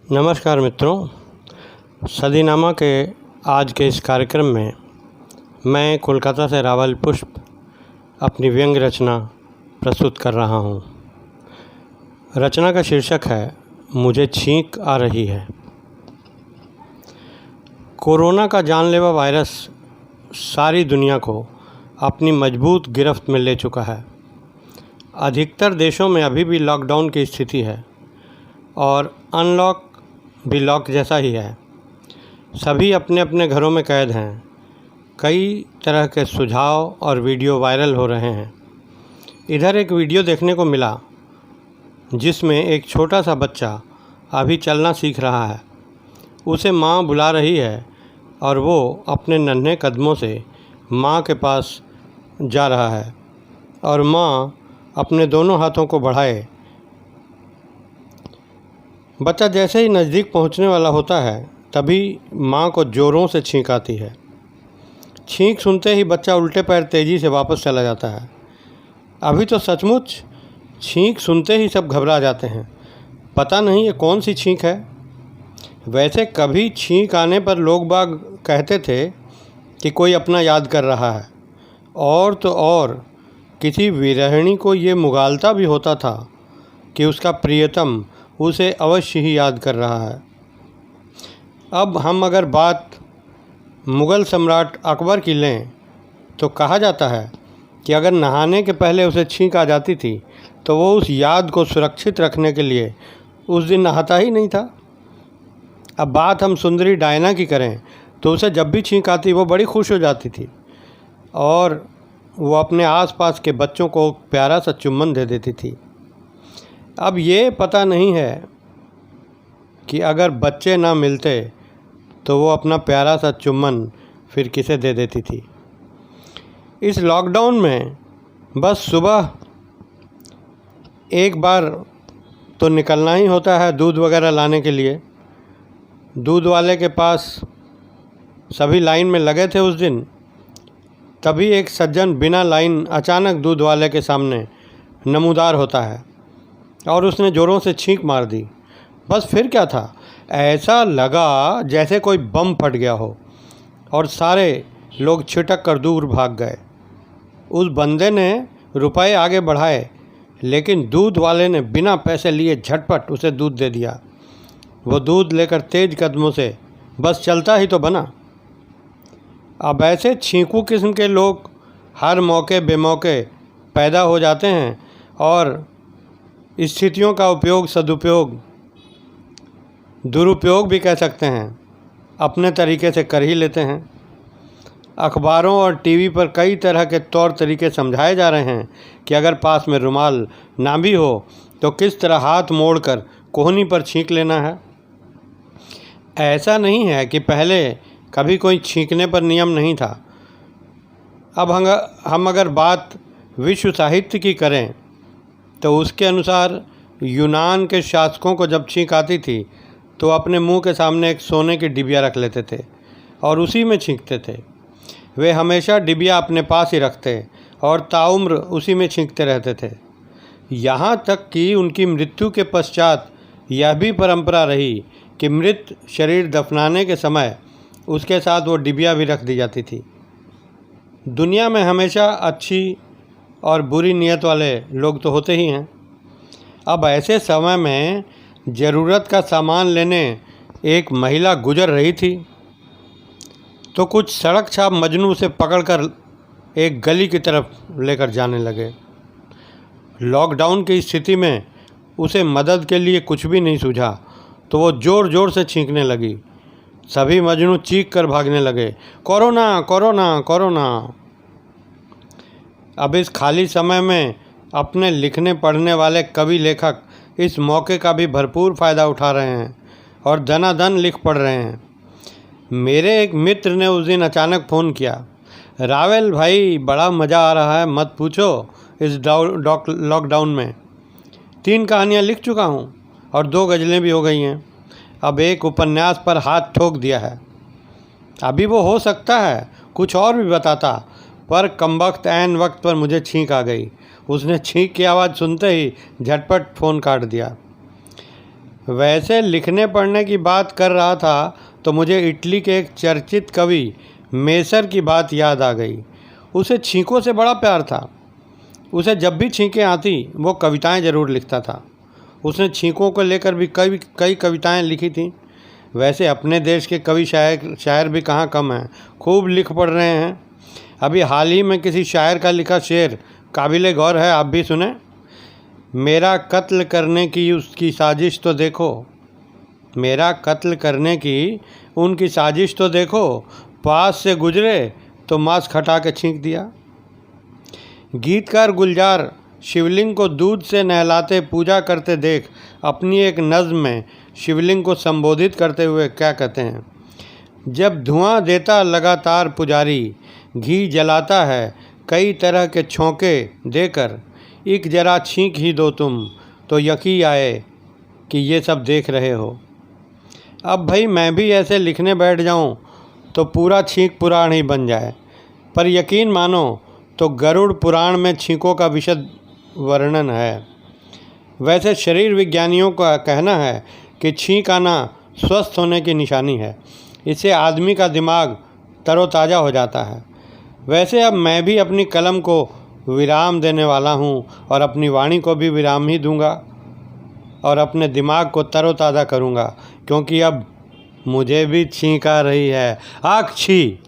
नमस्कार मित्रों, सदीनामा के आज के इस कार्यक्रम में मैं कोलकाता से रावल पुष्प अपनी व्यंग्य रचना प्रस्तुत कर रहा हूँ। रचना का शीर्षक है मुझे छींक आ रही है। कोरोना का जानलेवा वायरस सारी दुनिया को अपनी मजबूत गिरफ्त में ले चुका है। अधिकतर देशों में अभी भी लॉकडाउन की स्थिति है और अनलॉक भी लॉक जैसा ही है। सभी अपने अपने घरों में कैद हैं। कई तरह के सुझाव और वीडियो वायरल हो रहे हैं। इधर एक वीडियो देखने को मिला जिसमें एक छोटा सा बच्चा अभी चलना सीख रहा है। उसे माँ बुला रही है और वो अपने नन्हे कदमों से माँ के पास जा रहा है और माँ अपने दोनों हाथों को बढ़ाए। बच्चा जैसे ही नज़दीक पहुंचने वाला होता है तभी माँ को ज़ोरों से छींक आती है। छींक सुनते ही बच्चा उल्टे पैर तेज़ी से वापस चला जाता है। अभी तो सचमुच छींक सुनते ही सब घबरा जाते हैं। पता नहीं ये कौन सी छींक है। वैसे कभी छींक आने पर लोग बाग कहते थे कि कोई अपना याद कर रहा है, और तो और किसी विरहिणी को ये मुगालता भी होता था कि उसका प्रियतम उसे अवश्य ही याद कर रहा है। अब हम अगर बात मुग़ल सम्राट अकबर की लें तो कहा जाता है कि अगर नहाने के पहले उसे छींक आ जाती थी तो वो उस याद को सुरक्षित रखने के लिए उस दिन नहाता ही नहीं था। अब बात हम सुंदरी डायना की करें तो उसे जब भी छींक आती वो बड़ी खुश हो जाती थी और वो अपने आसपास के बच्चों को प्यारा सा चुम्बन दे देती थी। अब ये पता नहीं है कि अगर बच्चे ना मिलते तो वो अपना प्यारा सा चुम्बन फिर किसे दे देती थी। इस लॉकडाउन में बस सुबह एक बार तो निकलना ही होता है दूध वगैरह लाने के लिए। दूध वाले के पास सभी लाइन में लगे थे उस दिन। तभी एक सज्जन बिना लाइन अचानक दूध वाले के सामने नमूदार होता है और उसने ज़ोरों से छींक मार दी। बस फिर क्या था, ऐसा लगा जैसे कोई बम फट गया हो और सारे लोग छिटक कर दूर भाग गए। उस बंदे ने रुपए आगे बढ़ाए लेकिन दूध वाले ने बिना पैसे लिए झटपट उसे दूध दे दिया। वो दूध लेकर तेज कदमों से बस चलता ही तो बना। अब ऐसे छींकू किस्म के लोग हर मौके बेमौके पैदा हो जाते हैं और स्थितियों का उपयोग सदुपयोग दुरुपयोग भी कह सकते हैं अपने तरीके से कर ही लेते हैं। अखबारों और टीवी पर कई तरह के तौर तरीके समझाए जा रहे हैं कि अगर पास में रुमाल ना भी हो तो किस तरह हाथ मोड़कर कोहनी पर छींक लेना है। ऐसा नहीं है कि पहले कभी कोई छींकने पर नियम नहीं था। अब हम अगर बात विश्व साहित्य की करें तो उसके अनुसार यूनान के शासकों को जब छींक आती थी तो अपने मुंह के सामने एक सोने की डिबिया रख लेते थे और उसी में छींकते थे। वे हमेशा डिबिया अपने पास ही रखते और ताउम्र उसी में छींकते रहते थे। यहाँ तक कि उनकी मृत्यु के पश्चात यह भी परंपरा रही कि मृत शरीर दफनाने के समय उसके साथ वो डिबिया भी रख दी जाती थी। दुनिया में हमेशा अच्छी और बुरी नीयत वाले लोग तो होते ही हैं। अब ऐसे समय में ज़रूरत का सामान लेने एक महिला गुजर रही थी तो कुछ सड़क छाप मजनू उसे पकड़कर एक गली की तरफ लेकर जाने लगे। लॉकडाउन की स्थिति में उसे मदद के लिए कुछ भी नहीं सूझा तो वो ज़ोर ज़ोर से छींकने लगी। सभी मजनू चीख कर भागने लगे, कोरोना कोरोना कोरोना। अब इस खाली समय में अपने लिखने पढ़ने वाले कवि लेखक इस मौके का भी भरपूर फ़ायदा उठा रहे हैं और दनादन लिख पढ़ रहे हैं। मेरे एक मित्र ने उस दिन अचानक फ़ोन किया, रावल भाई बड़ा मज़ा आ रहा है, मत पूछो। इस लॉकडाउन में 3 कहानियाँ लिख चुका हूँ और 2 गज़लें भी हो गई हैं। अब एक उपन्यास पर हाथ ठोक दिया है। अभी वो हो सकता है कुछ और भी बताता पर कमबख्त ऐन वक्त पर मुझे छींक आ गई। उसने छींक की आवाज़ सुनते ही झटपट फ़ोन काट दिया। वैसे लिखने पढ़ने की बात कर रहा था तो मुझे इटली के एक चर्चित कवि मेसर की बात याद आ गई। उसे छींकों से बड़ा प्यार था। उसे जब भी छींकें आती वो कविताएं ज़रूर लिखता था। उसने छींकों को लेकर भी कई कविताएं लिखी थीं। वैसे अपने देश के कवि शायर भी कहाँ कम हैं, खूब लिख पढ़ रहे हैं। अभी हाल ही में किसी शायर का लिखा शेर काबिले गौर है, आप भी सुने। मेरा कत्ल करने की उसकी साजिश तो देखो, मेरा कत्ल करने की उनकी साजिश तो देखो, पास से गुजरे तो मांस हटा के छींक दिया। गीतकार गुलजार शिवलिंग को दूध से नहलाते पूजा करते देख अपनी एक नज़्म में शिवलिंग को संबोधित करते हुए क्या कहते हैं। जब धुआं देता लगातार पुजारी, घी जलाता है कई तरह के छौंके देकर, एक जरा छींक ही दो तुम तो यकीन आए कि ये सब देख रहे हो। अब भाई मैं भी ऐसे लिखने बैठ जाऊं तो पूरा छींक पुराण ही बन जाए, पर यकीन मानो तो गरुड़ पुराण में छींकों का विशद वर्णन है। वैसे शरीर विज्ञानियों का कहना है कि छींक आना स्वस्थ होने की निशानी है। इससे आदमी का दिमाग तरोताज़ा हो जाता है। वैसे अब मैं भी अपनी कलम को विराम देने वाला हूँ और अपनी वाणी को भी विराम ही दूंगा और अपने दिमाग को तरोताज़ा करूँगा, क्योंकि अब मुझे भी छींक आ रही है। आख छी।